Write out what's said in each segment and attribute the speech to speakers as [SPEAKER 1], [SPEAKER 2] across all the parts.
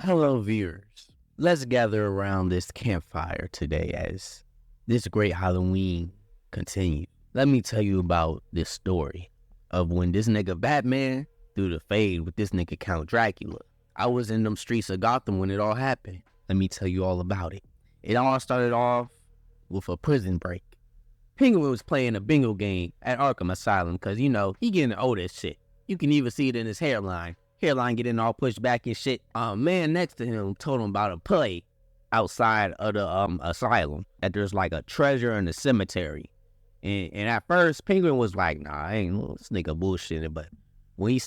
[SPEAKER 1] Hello, viewers. Let's gather around this campfire today as this great Halloween continues. Let me tell you about this story of when this nigga Batman threw the fade with this nigga Count Dracula. I was in them streets of Gotham when it all happened. Let me tell you all about it. It all started off with a prison break. Penguin was playing a bingo game at Arkham Asylum because, you know, he getting old as shit. You can even see it in his hairline. Hairline getting all pushed back and shit. A man next to him told him about a play outside of the asylum, that there's like a treasure in the cemetery. And at first, Penguin was like, nah, this nigga bullshitting. But when he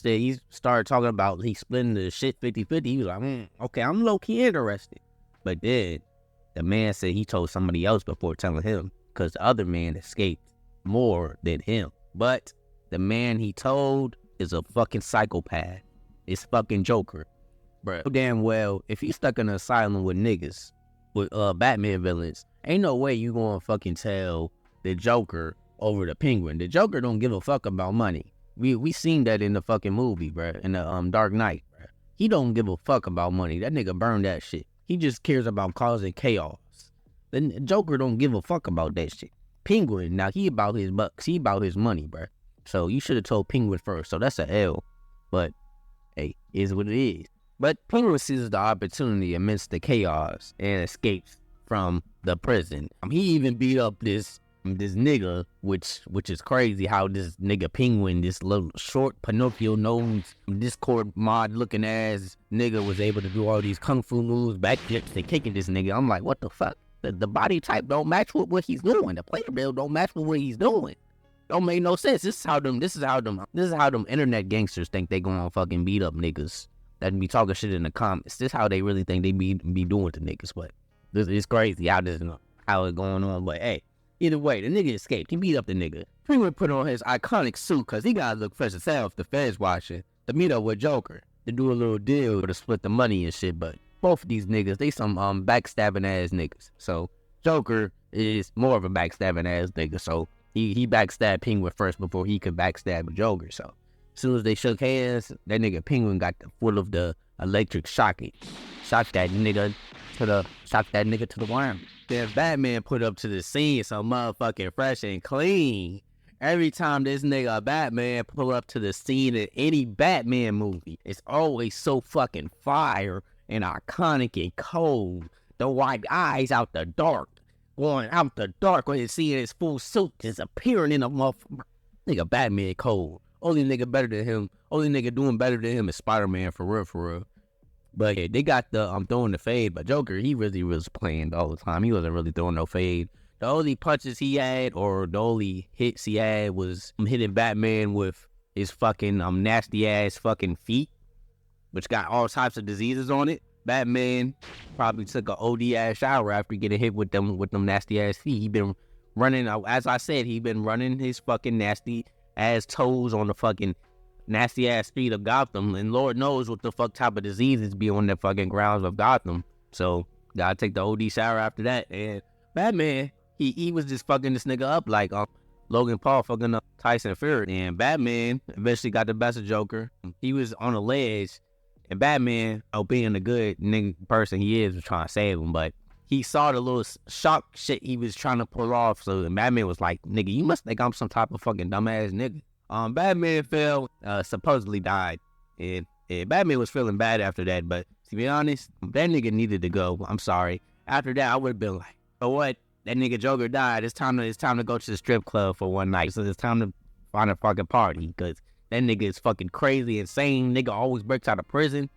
[SPEAKER 1] started talking about he splitting the shit 50-50, he was like, okay, I'm low-key interested. But then the man said he told somebody else before telling him, because the other man escaped more than him. But the man he told is a fucking psychopath. It's fucking Joker. Bruh. Damn well, if you stuck in an asylum with niggas, with Batman villains, ain't no way you gonna fucking tell the Joker over the Penguin. The Joker don't give a fuck about money. We seen that in the fucking movie, bruh. In the Dark Knight, bruh. He don't give a fuck about money. That nigga burned that shit. He just cares about causing chaos. The Joker don't give a fuck about that shit. Penguin, now he about his bucks. He about his money, bruh. So you should have told Penguin first. So that's a L. But hey, is what it is. But Penguin seizes the opportunity amidst the chaos and escapes from the prison. He even beat up this nigga, which is crazy how this nigga Penguin, this little short Pinocchio nose, Discord mod looking ass nigga was able to do all these kung fu moves, backflips and kicking this nigga. I'm like, what the fuck? The body type don't match with what he's doing. The player build don't match with what he's doing. Don't make no sense. This is how them internet gangsters think they gonna fucking beat up niggas that be talking shit in the comments. This is how they really think they be doing to niggas. But this is crazy how it's going on. But hey, either way, the nigga escaped. He beat up the nigga. Penguin put on his iconic suit because he gotta look fresh as hell if the feds watching to meet up with Joker to do a little deal to split the money and shit. But both of these niggas, they some backstabbing ass niggas. So Joker is more of a backstabbing ass nigga. So He backstabbed Penguin first before he could backstab Joker. So as soon as they shook hands, that nigga Penguin got the full of the electric shocking. Shocked that nigga to the ground. Then Batman put up to the scene so motherfucking fresh and clean. Every time this nigga Batman pull up to the scene in any Batman movie, it's always so fucking fire and iconic and cold. The white eyes out the dark. Going out the dark when you see his full suit disappearing in a motherfucker. Nigga Batman cold. Only nigga doing better than him is Spider-Man for real. But yeah, they got the throwing the fade, but Joker, he really was playing all the time. He wasn't really throwing no fade. The only punches he had, or the only hits he had, was hitting Batman with his fucking nasty ass fucking feet, which got all types of diseases on it. Batman probably took a OD ass shower after getting hit with them nasty ass feet. He been running, as I said, he been running his fucking nasty ass toes on the fucking nasty ass street of Gotham, and Lord knows what the fuck type of diseases be on the fucking grounds of Gotham. So gotta take the OD shower after that. And Batman, he was just fucking this nigga up like Logan Paul fucking up Tyson Fury. And Batman eventually got the best of Joker. He was on a ledge. And Batman, being the good nigga person he is, was trying to save him, but he saw the little shock shit he was trying to pull off. So Batman was like, nigga, you must think I'm some type of fucking dumbass nigga. Batman fell, supposedly died. And Batman was feeling bad after that, but to be honest, that nigga needed to go. I'm sorry. After that, I would have been like, oh what? That nigga Joker died. It's time to go to the strip club for one night. So it's time to find a fucking party, because that nigga is fucking crazy, insane. Nigga always breaks out of prison.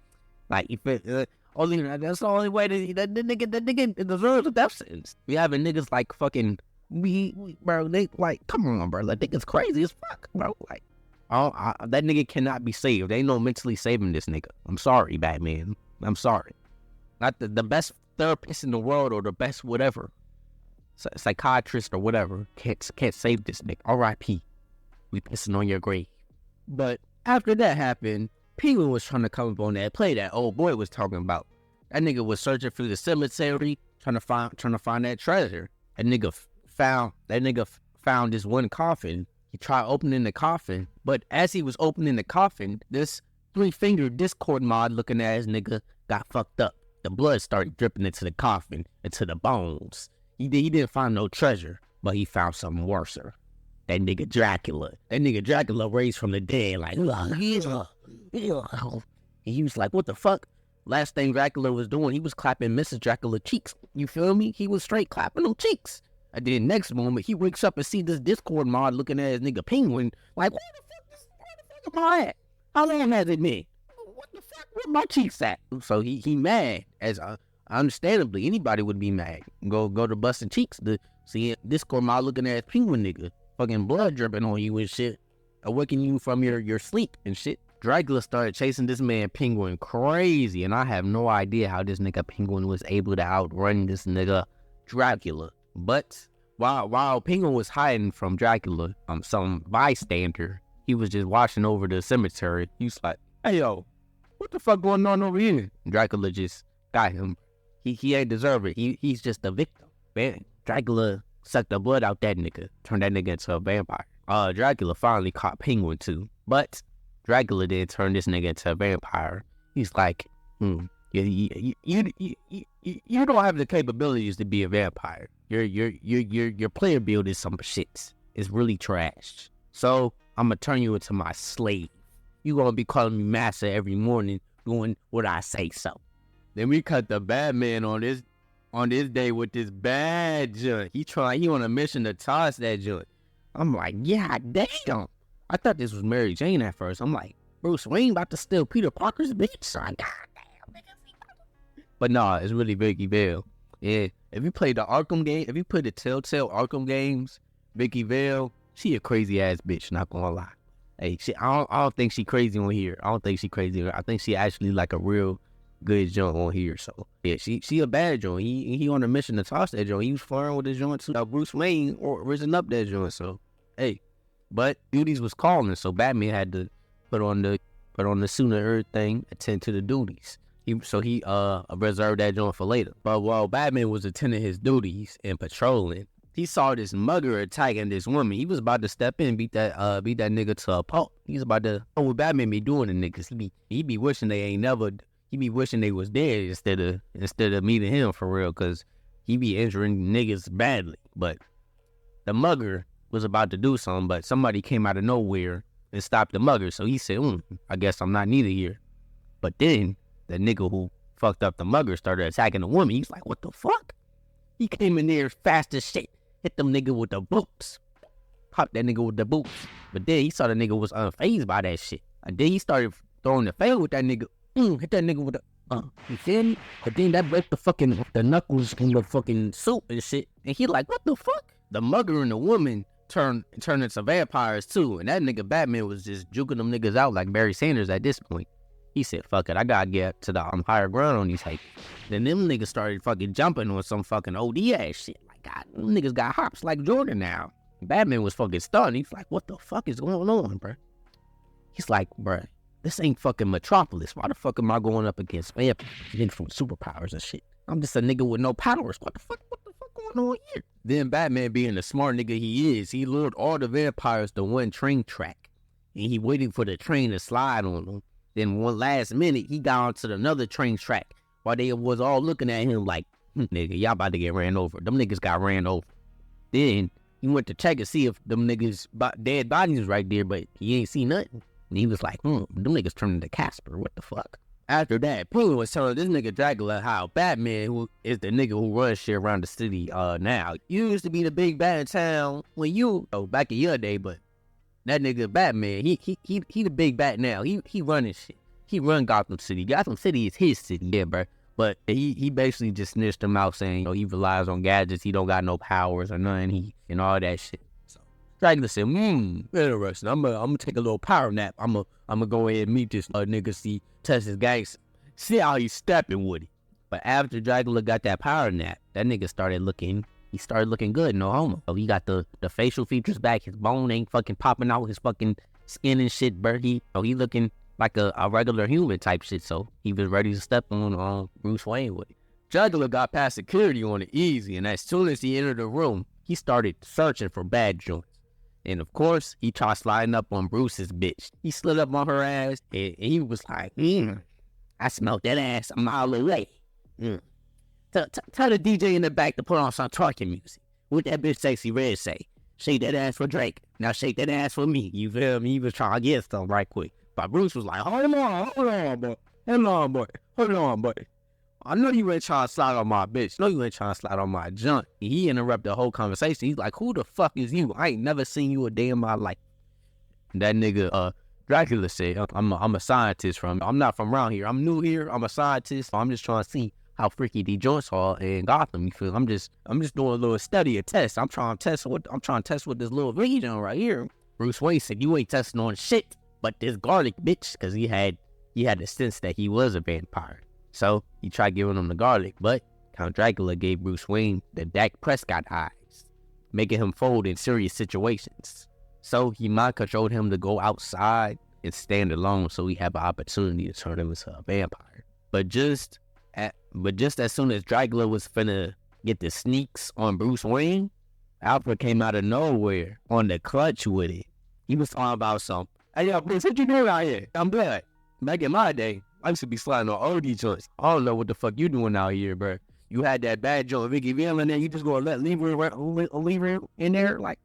[SPEAKER 1] Like, that's the only way that nigga deserves a death sentence. We having niggas like fucking, bro, they like, come on, bro. Like, niggas crazy as fuck, bro. Like, that nigga cannot be saved. They ain't no mentally saving this nigga. I'm sorry, Batman. I'm sorry. Not the best therapist in the world or the best whatever, psychiatrist or whatever, can't save this nigga. R.I.P. We pissing on your grave. But after that happened, Penguin was trying to come up on that play that old boy was talking about. That nigga was searching through the cemetery, trying to find that treasure. That nigga found this one coffin. He tried opening the coffin, but as he was opening the coffin, this 3-finger Discord mod looking ass nigga got fucked up. The blood started dripping into the coffin, into the bones. He didn't find no treasure, but he found something worser. That nigga Dracula. That nigga Dracula raised from the dead, like, and he was like, what the fuck? Last thing Dracula was doing, he was clapping Mrs. Dracula cheeks. You feel me? He was straight clapping them cheeks. And then next moment, he wakes up and see this Discord mod looking at his nigga Penguin, like, where the fuck am I at? How long has it been? What the fuck? Where my cheeks at? So he mad, as understandably anybody would be mad. Go to busting cheeks to see Discord mod looking at his Penguin nigga, fucking blood dripping on you and shit, awakening you from your sleep and shit. Dracula started chasing this man Penguin crazy, and I have no idea how this nigga Penguin was able to outrun this nigga Dracula. But while Penguin was hiding from Dracula, some bystander, he was just watching over the cemetery. He was like, hey yo, what the fuck going on over here? Dracula just got him. He ain't deserve it. He's just a victim. Man, Dracula sucked the blood out that nigga, turned that nigga into a vampire. Dracula finally caught Penguin too, but Dracula did turn this nigga into a vampire. He's like, you don't have the capabilities to be a vampire. Your player build is some shit. It's really trash. So I'm gonna turn you into my slave. You gonna be calling me master every morning, doing what I say so. Then we cut the Batman on this day with this bad joint. He on a mission to toss that joint. I'm like, yeah, damn. I thought this was Mary Jane at first. I'm like, Bruce Wayne about to steal Peter Parker's bitch. So I goddamn niggas. But nah, it's really Vicky Vale. Yeah, if you play the Arkham game, if you play the Telltale Arkham games, Vicky Vale, she a crazy ass bitch, not gonna lie. Hey, I don't think she crazy on here. I don't think she crazy. I think she actually like a real good joint on here. So yeah, she a bad joint. He on a mission to toss that joint. He was flying with his joint to Bruce Wayne or risen up that joint. So hey, but duties was calling, so Batman had to put on the suit and everything, attend to the duties. He reserved that joint for later. But while Batman was attending his duties and patrolling, he saw this mugger attacking this woman. He was about to step in, beat that nigga to a pulp. He's about to, what Batman be doing to niggas. He be wishing he be wishing they was dead instead of meeting him for real, cause he be injuring niggas badly. But the mugger was about to do something, but somebody came out of nowhere and stopped the mugger. So he said, I guess I'm not needed here. But then the nigga who fucked up the mugger started attacking the woman. He's like, what the fuck? He came in there fast as shit, hit them nigga with the boots, popped that nigga with the boots. But then he saw the nigga was unfazed by that shit. And then he started throwing the fail with that nigga. Hit that nigga with the, you feel me? But then that broke the knuckles in the fucking suit and shit. And he like, what the fuck? The mugger and the woman turned into vampires too. And that nigga Batman was just juking them niggas out like Barry Sanders at this point. He said, fuck it, I gotta get to the higher ground on these haters. Then them niggas started fucking jumping on some fucking OD ass shit. Like, God, them niggas got hops like Jordan now. Batman was fucking stunned. He's like, what the fuck is going on, bro? He's like, bro, this ain't fucking Metropolis. Why the fuck am I going up against vampires getting from superpowers and shit? I'm just a nigga with no powers. What the fuck going on here? Then Batman, being the smart nigga he is, he lured all the vampires to one train track. And he waiting for the train to slide on them. Then one last minute, he got onto another train track while they was all looking at him like, nigga, y'all about to get ran over. Them niggas got ran over. Then he went to check and see if them niggas' dead bodies was right there, but he ain't see nothing. And he was like, them niggas turned into Casper. What the fuck? After that, Penguin was telling this nigga Dracula how Batman, who is the nigga who runs shit around the city now, you used to be the big bad in town when back in your day, but that nigga Batman, he the big bat now. He running shit. He run Gotham City. Gotham City is his city, yeah, bro. But he basically just snitched him out saying, he relies on gadgets. He don't got no powers or nothing. And all that shit. So Dracula said, interesting. I'm gonna take a little power nap. I'm gonna go ahead and meet this nigga, test his gangs, see how he's stepping with it. But after Dracula got that power nap, that nigga started looking good, no homo. So he got the facial features back. His bone ain't fucking popping out. His fucking skin and shit, he looking like a regular human type shit. So he was ready to step on Bruce Wayne with it. Dracula got past security on it easy, and as soon as he entered the room, he started searching for bad joints. And of course, he tried sliding up on Bruce's bitch. He slid up on her ass, and he was like, I smelled that ass a mile away. Tell the DJ in the back to put on some talking music. What that bitch Sexy Red say? Shake that ass for Drake. Now shake that ass for me. You feel me? He was trying to get stuff right quick. But Bruce was like, hold on, boy. I know you ain't trying to slide on my bitch. No, you ain't trying to slide on my junk. He interrupted the whole conversation. He's like, who the fuck is you? I ain't never seen you a day in my life. That nigga, Dracula said, I'm a scientist I'm not from around here. I'm new here. I'm a scientist. So I'm just trying to see how freaky these joints are in Gotham. You feel? I'm just doing a little study, a test. I'm trying to test what this little region right here. Bruce Wayne said, you ain't testing on shit but this garlic, bitch, because he had the sense that he was a vampire. So he tried giving him the garlic, but Count Dracula gave Bruce Wayne the Dak Prescott eyes, making him fold in serious situations. So he mind controlled him to go outside and stand alone, so he had an opportunity to turn him into a vampire. But just as soon as Dracula was finna get the sneaks on Bruce Wayne, Alfred came out of nowhere on the clutch with it. He was talking about something. Hey, yo, Bruce, what you doing out here? I'm glad. Back in my day, I used to be sliding on OD joints. I don't know what the fuck you doing out here, bro. You had that bad joint, Vicky Vale, and then you just gonna leave her in there? Like,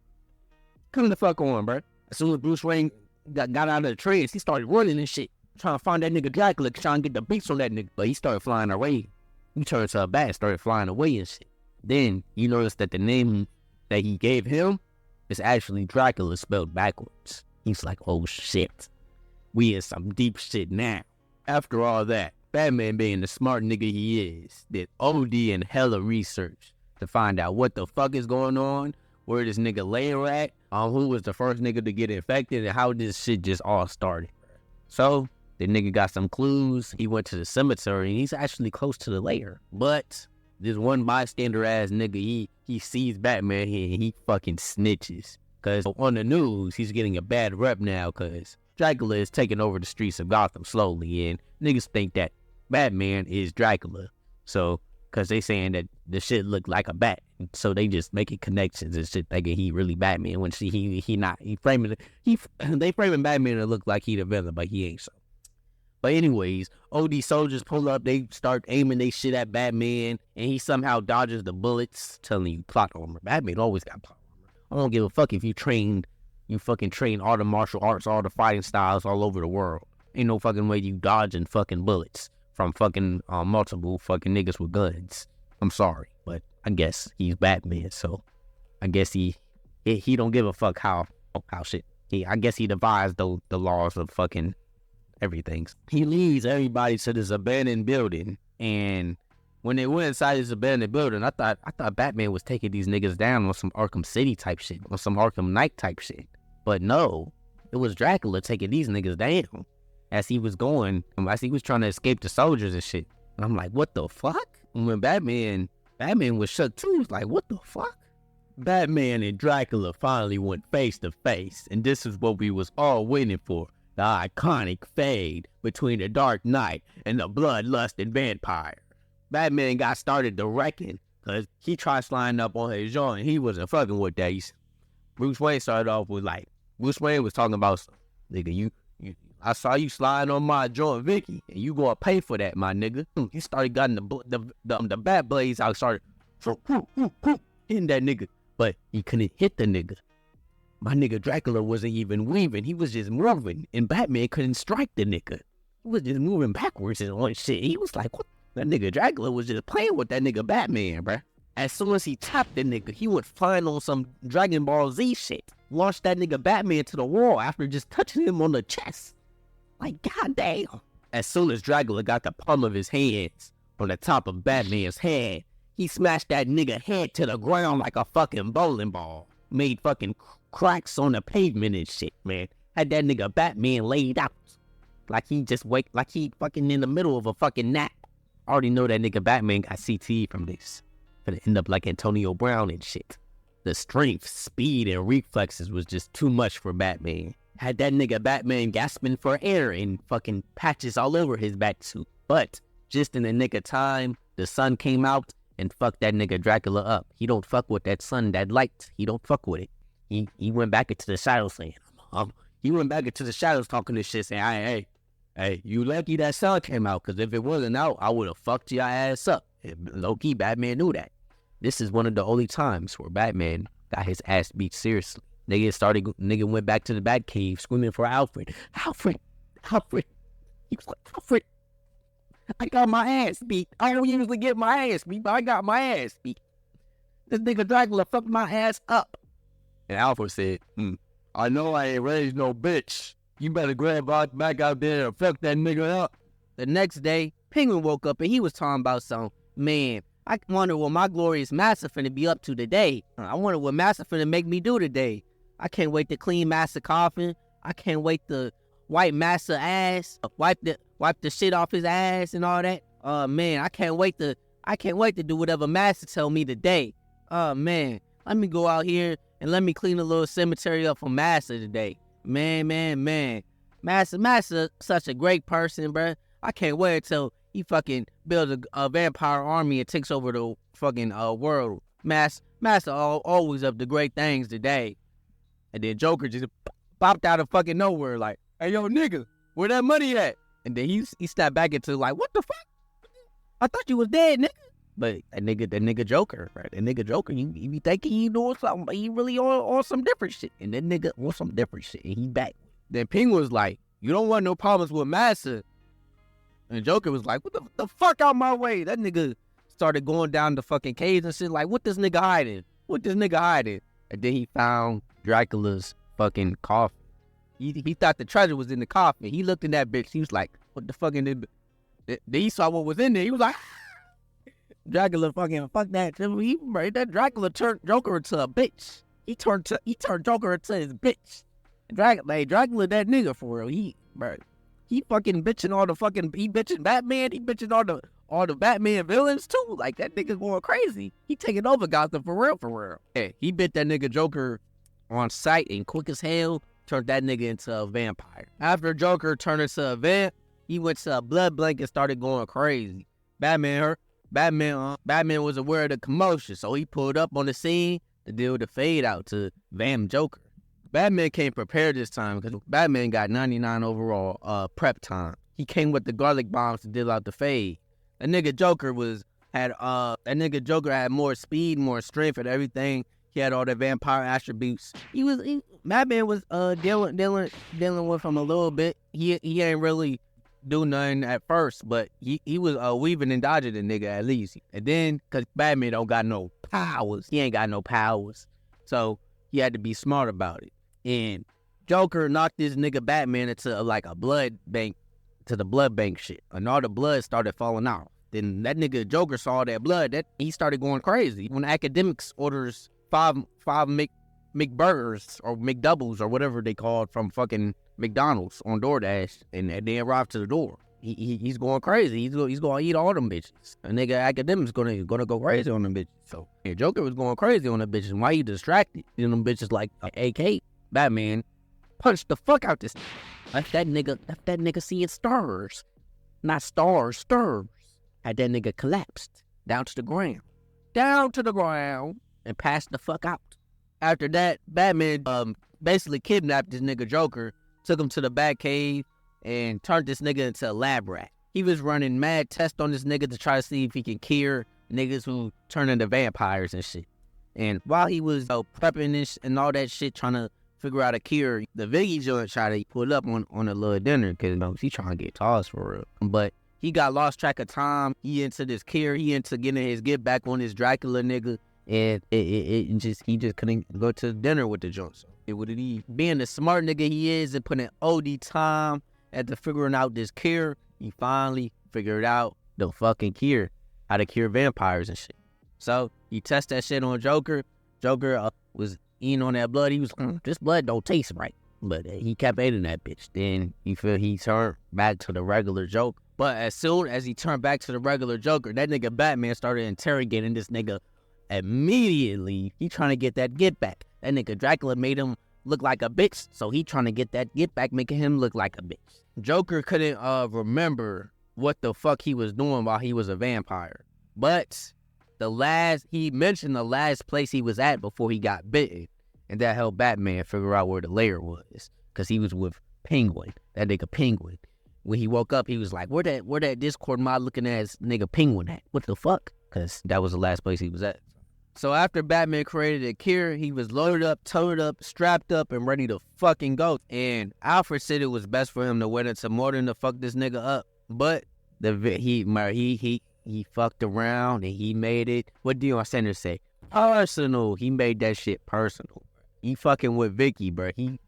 [SPEAKER 1] come the fuck on, bro. As soon as Bruce Wayne got out of the trance, he started running and shit, trying to find that nigga Dracula, trying to get the beats on that nigga. But he started flying away. He turned to a bat, started flying away and shit. Then you notice that the name that he gave him is actually Dracula spelled backwards. He's like, oh shit, we in some deep shit now. After all that, Batman, being the smart nigga he is, did OD and hella research to find out what the fuck is going on, where this nigga layer at, who was the first nigga to get infected, and how this shit just all started. So the nigga got some clues. He went to the cemetery, and he's actually close to the lair. But this one bystander ass nigga, he sees Batman here, and he fucking snitches. Because on the news, he's getting a bad rep now, because Dracula is taking over the streets of Gotham slowly, and niggas think that Batman is Dracula. So, because they saying that the shit look like a bat, so they just making connections and shit, thinking he really Batman, when he not. They framing Batman to look like he the villain, but he ain't so. But anyways, OD soldiers pull up, they start aiming they shit at Batman, and he somehow dodges the bullets, telling you plot armor. Batman always got plot armor. I don't give a fuck if you fucking train all the martial arts, all the fighting styles all over the world. Ain't no fucking way you dodging fucking bullets from fucking multiple fucking niggas with guns. I'm sorry, but I guess he's Batman, so I guess he don't give a fuck how shit. I guess he devised the laws of fucking everything. He leads everybody to this abandoned building, and when they went inside this abandoned building, I thought Batman was taking these niggas down on some Arkham City type shit, on some Arkham Knight type shit. But no, it was Dracula taking these niggas down as he was trying to escape the soldiers and shit. And I'm like, what the fuck? And when Batman was shook too, he was like, what the fuck? Batman and Dracula finally went face to face, and this is what we was all waiting for. The iconic fade between the Dark Knight and the bloodlusted vampire. Batman got started to reckon, because he tried sliding up on his joint, and he wasn't fucking with that. Bruce Wayne started off with Bruce Wayne was talking about, nigga, I saw you sliding on my joint, Vicky, and you gonna pay for that, my nigga. He started getting the bat blades out, started hitting that nigga, but he couldn't hit the nigga. My nigga Dracula wasn't even weaving, he was just moving, and Batman couldn't strike the nigga. He was just moving backwards and all shit. He was like, what? That nigga Dracula was just playing with that nigga Batman, bruh. As soon as he tapped the nigga, he went flying on some Dragon Ball Z shit. Launched that nigga Batman to the wall after just touching him on the chest. Like, goddamn. As soon as Dracula got the palm of his hands on the top of Batman's head, he smashed that nigga head to the ground like a fucking bowling ball. Made fucking cracks on the pavement and shit, man. Had that nigga Batman laid out. Like he fucking in the middle of a fucking nap. I already know that nigga Batman got CTE from this. Gonna end up like Antonio Brown and shit. The strength, speed, and reflexes was just too much for Batman. Had that nigga Batman gasping for air and fucking patches all over his bat suit. But just in the nick of time, the sun came out and fucked that nigga Dracula up. He don't fuck with that sun, that light. He don't fuck with it. He went back into the shadows saying, he went back into the shadows talking this shit saying, hey, Hey, you lucky that sun came out, because if it wasn't out, I would have fucked your ass up. Low-key, Batman knew that. This is one of the only times where Batman got his ass beat seriously. Nigga went back to the Batcave screaming for Alfred. Alfred. He was like, Alfred, I got my ass beat. I don't usually get my ass beat, but I got my ass beat. This nigga Dracula fucked my ass up. And Alfred said, I know I ain't raised no bitch. You better grab back out there and fuck that nigga up. The next day, Penguin woke up and he was talking about something. Man, I wonder what my glorious master finna be up to today. I wonder what master finna make me do today. I can't wait to clean master coffin. I can't wait to wipe master ass, wipe the shit off his ass and all that. Man, I can't wait to do whatever master tell me today. Man, let me go out here and let me clean a little cemetery up for master today. Man. Master, such a great person, bruh. I can't wait until he fucking builds a vampire army and takes over the fucking world. Master always up to great things today. And then Joker just popped out of fucking nowhere like, hey, yo, nigga, where that money at? And then he snapped back into like, what the fuck? I thought you was dead, nigga. But that nigga Joker, right? That nigga Joker, he be thinking he doing something, but he really on some different shit. And that nigga on some different shit, and he back. Then Penguin was like, you don't want no problems with Master. And Joker was like, what the fuck out my way? That nigga started going down the fucking caves and shit like, what this nigga hiding? And then he found Dracula's fucking coffin. He thought the treasure was in the coffin. He looked in that bitch. He was like, what the fuck in it? Then he saw what was in there. He was like, Dracula fucking fuck that. That Dracula turned Joker into a bitch. He turned Joker into his bitch. Dracula that nigga for real. He fucking bitching he bitching Batman. He bitching all the Batman villains too. Like that nigga going crazy. He taking over Gotham for real. Yeah, he bit that nigga Joker on sight and quick as hell. Turned that nigga into a vampire. After Joker turned into a vamp, he went to a blood bank and started going crazy. Batman was aware of the commotion, so he pulled up on the scene to deal with the fade out to Vamp Joker. Batman came prepared this time because Batman got 99 overall prep time. He came with the garlic bombs to deal out the fade. That nigga Joker had more speed, more strength, and everything. He had all the vampire attributes. Batman was dealing with him a little bit. He ain't really do nothing at first, but he was weaving and dodging the nigga at least. And then, cause Batman don't got no powers, he ain't got no powers, so he had to be smart about it. And Joker knocked this nigga Batman into like a blood bank, to the blood bank shit, and all the blood started falling out. Then that nigga Joker saw that blood, that he started going crazy. When academics orders five McBurgers or McDoubles or whatever they called from fucking McDonald's on DoorDash, and they arrived to the door. He's going crazy. He's gonna eat all them bitches. A nigga academics gonna go crazy on them bitches. So yeah, Joker was going crazy on them bitches. Why he distracted? You know, them bitches like AK. Batman punched the fuck out this. Left that nigga seeing stars, not stars, stirs. Had that nigga collapsed down to the ground, and passed the fuck out. After that, Batman basically kidnapped this nigga Joker, took him to the Batcave, and turned this nigga into a lab rat. He was running mad tests on this nigga to try to see if he can cure niggas who turn into vampires and shit. And while he was prepping this and all that shit, trying to figure out a cure, the Viggy joint tried to pull up on a little dinner because he trying to get tossed for real. But he got lost track of time. He into this cure. He into getting his get back on this Dracula nigga. And he just couldn't go to dinner with the joint. So being the smart nigga he is and putting OD time into figuring out this cure, he finally figured out the fucking cure, how to cure vampires and shit. So he tested that shit on Joker. Joker was eating on that blood. He was, this blood don't taste right. But he kept eating that bitch. Then he turned back to the regular Joker. But as soon as he turned back to the regular Joker, that nigga Batman started interrogating this nigga immediately. He trying to get that get back. That nigga Dracula made him look like a bitch, so he trying to get that get back, making him look like a bitch. Joker couldn't remember what the fuck he was doing while he was a vampire. But he mentioned the last place he was at before he got bitten. And that helped Batman figure out where the lair was. Because he was with Penguin. That nigga Penguin. When he woke up, he was like, where that Discord mod looking ass nigga Penguin at? What the fuck? Because that was the last place he was at. So after Batman created a cure, he was loaded up, toted up, strapped up, and ready to fucking go. And Alfred said it was best for him to wait until morning to fuck this nigga up. But he fucked around and he made it. What Deion Sanders say? Personal. He made that shit personal. He fucking with Vicky, bro. He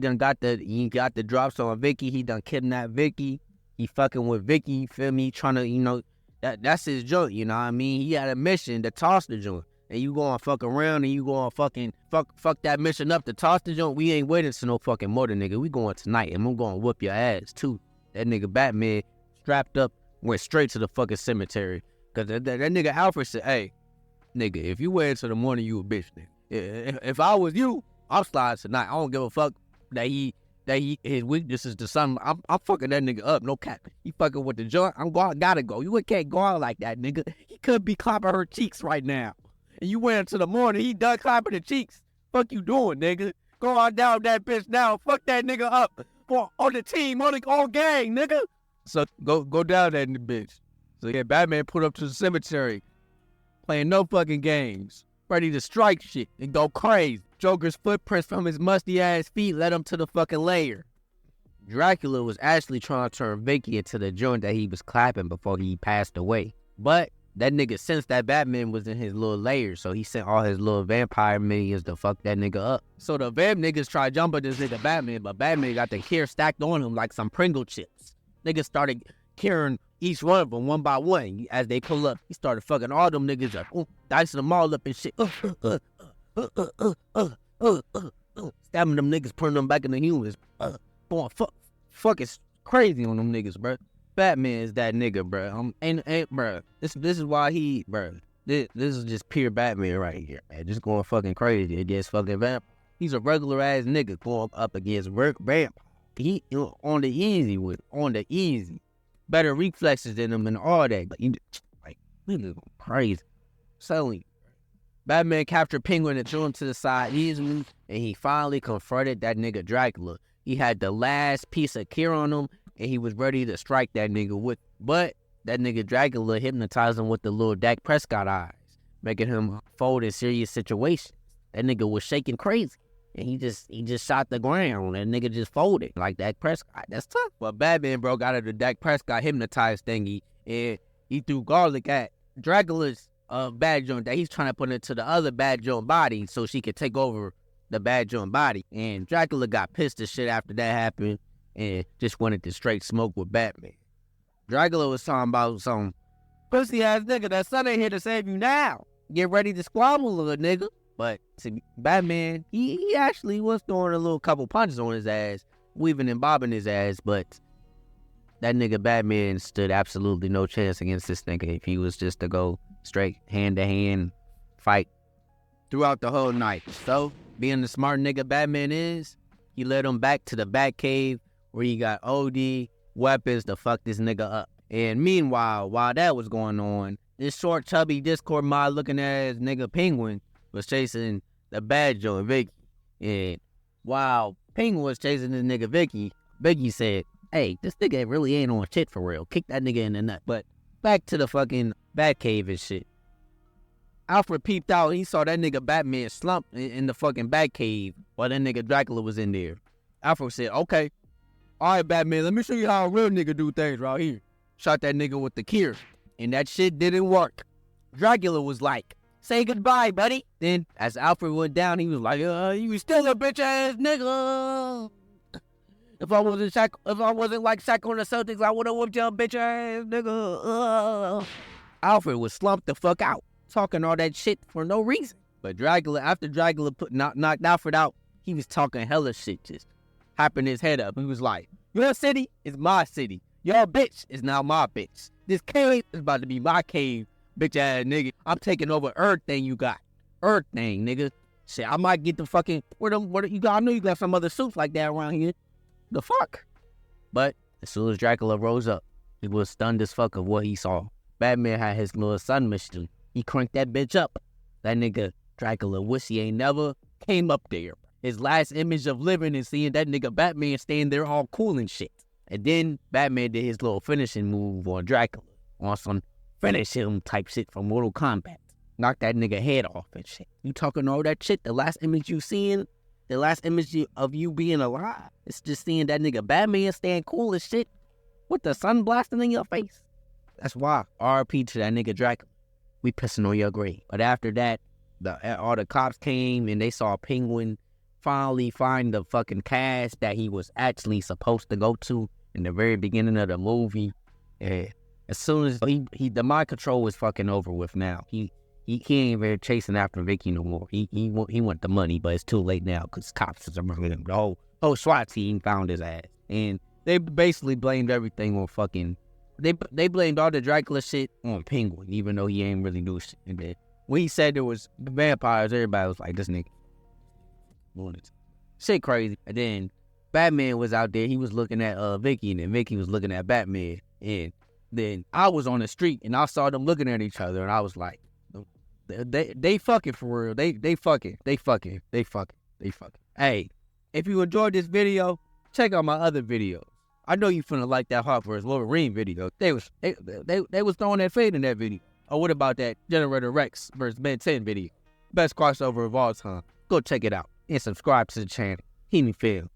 [SPEAKER 1] got the drops on Vicky. He done kidnapped Vicky. He fucking with Vicky, you feel me? Trying to, that's his joint, you know what I mean? He had a mission to toss the joint. And you gonna fuck around and you gonna fucking fuck that mission up to toss the joint. We ain't waiting to no fucking morning, nigga. We going tonight and I'm gonna whoop your ass too. That nigga Batman strapped up, went straight to the fucking cemetery. Cause that nigga Alfred said, hey, nigga, if you wait until the morning, you a bitch, nigga. If I was you, I'm sliding tonight. I don't give a fuck that his weakness is the sun. I'm fucking that nigga up, no cap. He fucking with the joint. Gotta go. You can't go out like that, nigga. He could be clapping her cheeks right now. And you wait until the morning, he done clapping the cheeks. Fuck you doing, nigga? Go on down that bitch now. Fuck that nigga up. On the team, on gang, nigga. So go down that bitch. So yeah, Batman put up to the cemetery, playing no fucking games, ready to strike shit and go crazy. Joker's footprints from his musty ass feet led him to the fucking lair. Dracula was actually trying to turn Vicky into the joint that he was clapping before he passed away. But that nigga sensed that Batman was in his little lair, so he sent all his little vampire minions to fuck that nigga up. So the vamp niggas tried jumping this nigga Batman, but Batman got the cure stacked on him like some Pringle chips. Niggas started curing each one of them one by one. As they pull up, he started fucking all them niggas up, dicing them all up and shit. Stabbing them niggas, putting them back into humans. Boy, fuck is crazy on them niggas, bro. Batman is that nigga, bro. Bro. This is why this is just pure Batman right here, man. Just going fucking crazy against fucking Vamp. He's a regular ass nigga going up against Vamp. He on the easy. Better reflexes than him and all that. But nigga crazy. Suddenly, Batman captured Penguin and threw him to the side easily, and he finally confronted that nigga Dracula. He had the last piece of cure on him, and he was ready to strike that nigga with. But that nigga Dracula hypnotized him with the little Dak Prescott eyes, making him fold in serious situations. That nigga was shaking crazy, and he just shot the ground. That nigga just folded like Dak Prescott. That's tough. But Batman broke out of the Dak Prescott hypnotized thingy, and he threw garlic at Dracula's bad joint that he's trying to put into the other bad joint body so she could take over the bad joint body. And Dracula got pissed as shit after that happened and just wanted to straight smoke with Batman. Dracula was talking about some pussy ass nigga, that son ain't here to save you now. Get ready to squabble, little nigga. But to Batman, he actually was throwing a little couple punches on his ass, weaving and bobbing his ass, but that nigga Batman stood absolutely no chance against this nigga if he was just to go straight hand-to-hand fight throughout the whole night. So, being the smart nigga Batman is, he led him back to the Batcave where he got OD weapons to fuck this nigga up. And meanwhile, while that was going on, this short, chubby Discord mod looking ass nigga Penguin was chasing the bad joint Vicky. And while Penguin was chasing this nigga Vicky said, hey, this nigga really ain't on shit for real. Kick that nigga in the nut. But back to the fucking Batcave and shit. Alfred peeped out. He saw that nigga Batman slump in the fucking Batcave while that nigga Dracula was in there. Alfred said, okay, all right, Batman, let me show you how a real nigga do things right here. Shot that nigga with the cure. And that shit didn't work. Dracula was like, say goodbye, buddy. Then, as Alfred went down, he was like, you still a bitch ass nigga. If I wasn't like Shaq on the Celtics, I would have whooped your bitch ass nigga. Alfred was slumped the fuck out, talking all that shit for no reason. But Dracula, after Dracula knocked Alfred out, he was talking hella shit, just hyping his head up. He was like, your city is my city. Your bitch is now my bitch. This cave is about to be my cave, bitch ass nigga. I'm taking over everything you got. Everything, nigga. Shit, I might get the fucking, where you got? I know you got some other suits like that around here. The fuck? But as soon as Dracula rose up, he was stunned as fuck of what he saw. Batman had his little sun mission. He cranked that bitch up. That nigga Dracula wish he ain't never came up there. His last image of living is seeing that nigga Batman staying there all cool and shit. And then Batman did his little finishing move on Dracula, on some finish him type shit from Mortal Kombat. Knock that nigga head off and shit. You talking all that shit, the last image you seeing, the last image of you being alive, it's just seeing that nigga Batman stand cool as shit with the sun blasting in your face. That's why. RP to that nigga Dracula. We pissing on your grave. But after that, all the cops came and they saw Penguin finally find the fucking cast that he was actually supposed to go to in the very beginning of the movie. And as soon as the mind control was fucking over with now. He ain't even chasing after Vicky no more. He want the money, but it's too late now because cops is murdering him. The whole SWAT team found his ass. And they basically blamed everything on fucking... They blamed all the Dracula shit on Penguin, even though he ain't really do shit. And then when he said there was vampires, everybody was like, this nigga. Shit crazy. And then Batman was out there. He was looking at Vicky, and then Vicky was looking at Batman. And then I was on the street, and I saw them looking at each other, and I was like, they fucking for real. They fucking. Hey, if you enjoyed this video, check out my other videos. I know you finna like that Hot vs. Wolverine video. They was throwing that fade in that video. Or what about that Generator Rex vs. Ben 10 video? Best crossover of all time. Go check it out and subscribe to the channel. He me feel.